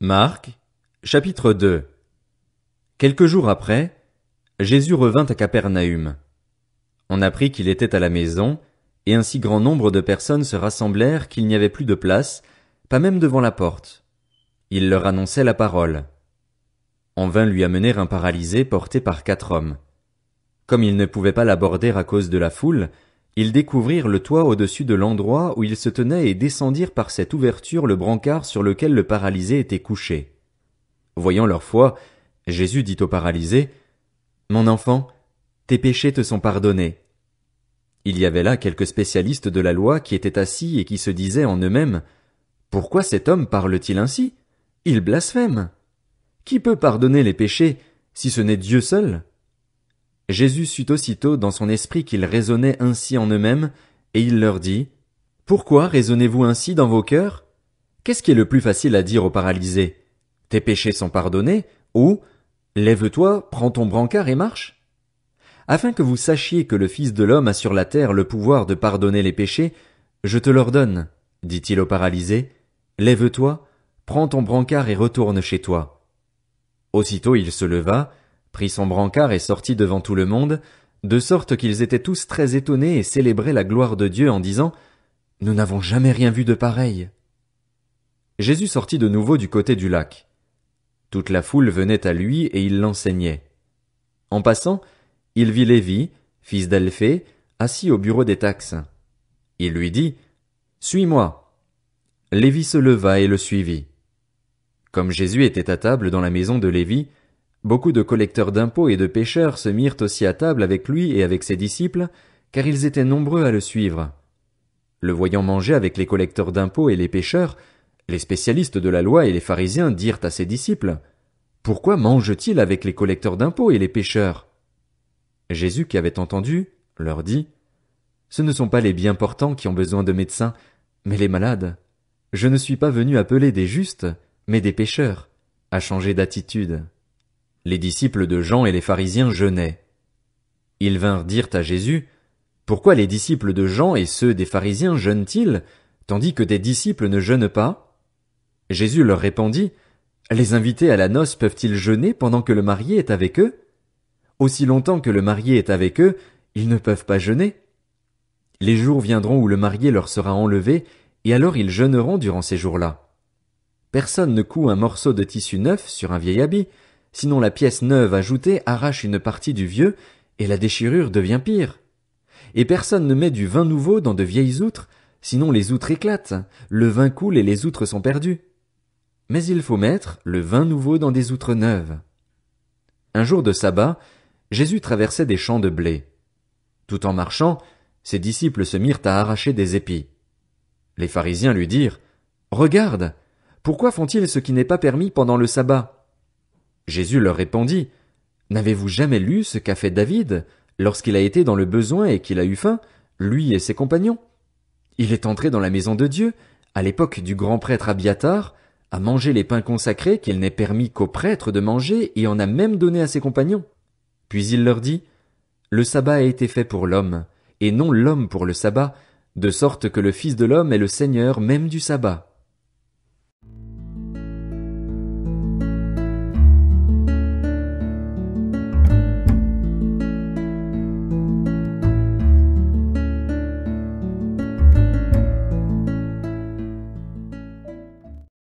Marc, chapitre 2. Quelques jours après, Jésus revint à Capernaüm. On apprit qu'il était à la maison, et un si grand nombre de personnes se rassemblèrent qu'il n'y avait plus de place, pas même devant la porte. Il leur annonçait la parole. On vint lui amener un paralysé porté par 4 hommes. Comme ils ne pouvaient pas l'aborder à cause de la foule, ils découvrirent le toit au-dessus de l'endroit où il se tenait et descendirent par cette ouverture le brancard sur lequel le paralysé était couché. Voyant leur foi, Jésus dit au paralysé, « Mon enfant, tes péchés te sont pardonnés. » Il y avait là quelques spécialistes de la loi qui étaient assis et qui se disaient en eux-mêmes, « Pourquoi cet homme parle-t-il ainsi? Il blasphème. Qui peut pardonner les péchés, si ce n'est Dieu seul? » Jésus sut aussitôt dans son esprit qu'ils raisonnaient ainsi en eux-mêmes, et il leur dit, « Pourquoi raisonnez-vous ainsi dans vos cœurs? Qu'est-ce qui est le plus facile à dire au paralysé? Tes péchés sont pardonnés, ou lève-toi, prends ton brancard et marche? Afin que vous sachiez que le Fils de l'homme a sur la terre le pouvoir de pardonner les péchés, je te l'ordonne, dit-il au paralysé, lève-toi, prends ton brancard et retourne chez toi. Aussitôt il se leva, prit son brancard et sortit devant tout le monde, de sorte qu'ils étaient tous très étonnés et célébraient la gloire de Dieu en disant, Nous n'avons jamais rien vu de pareil. Jésus sortit de nouveau du côté du lac. Toute la foule venait à lui et il l'enseignait. En passant, il vit Lévi, fils d'Alphée, assis au bureau des taxes. Il lui dit, Suis-moi. Lévi se leva et le suivit. Comme Jésus était à table dans la maison de Lévi, beaucoup de collecteurs d'impôts et de pêcheurs se mirent aussi à table avec lui et avec ses disciples, car ils étaient nombreux à le suivre. Le voyant manger avec les collecteurs d'impôts et les pêcheurs, les spécialistes de la loi et les pharisiens dirent à ses disciples, « Pourquoi mange-t-il avec les collecteurs d'impôts et les pêcheurs ?» Jésus, qui avait entendu, leur dit, « Ce ne sont pas les bien portants qui ont besoin de médecins, mais les malades. Je ne suis pas venu appeler des justes, mais des pécheurs, à changer d'attitude. » Les disciples de Jean et les pharisiens jeûnaient. Ils vinrent dire à Jésus, « Pourquoi les disciples de Jean et ceux des pharisiens jeûnent-ils, tandis que tes disciples ne jeûnent pas? » Jésus leur répondit, « Les invités à la noce peuvent-ils jeûner pendant que le marié est avec eux? Aussi longtemps que le marié est avec eux, ils ne peuvent pas jeûner. Les jours viendront où le marié leur sera enlevé, et alors ils jeûneront durant ces jours-là. Personne ne coud un morceau de tissu neuf sur un vieil habit, sinon la pièce neuve ajoutée arrache une partie du vieux, et la déchirure devient pire. Et personne ne met du vin nouveau dans de vieilles outres, sinon les outres éclatent, le vin coule et les outres sont perdues. Mais il faut mettre le vin nouveau dans des outres neuves. » Un jour de sabbat, Jésus traversait des champs de blé. Tout en marchant, ses disciples se mirent à arracher des épis. Les pharisiens lui dirent, « Regarde, pourquoi font-ils ce qui n'est pas permis pendant le sabbat? » Jésus leur répondit, « N'avez-vous jamais lu ce qu'a fait David, lorsqu'il a été dans le besoin et qu'il a eu faim, lui et ses compagnons? Il est entré dans la maison de Dieu, à l'époque du grand prêtre Abiatar, a mangé les pains consacrés qu'il n'est permis qu'aux prêtres de manger et en a même donné à ses compagnons. Puis il leur dit, « Le sabbat a été fait pour l'homme, et non l'homme pour le sabbat, de sorte que le Fils de l'homme est le Seigneur même du sabbat. »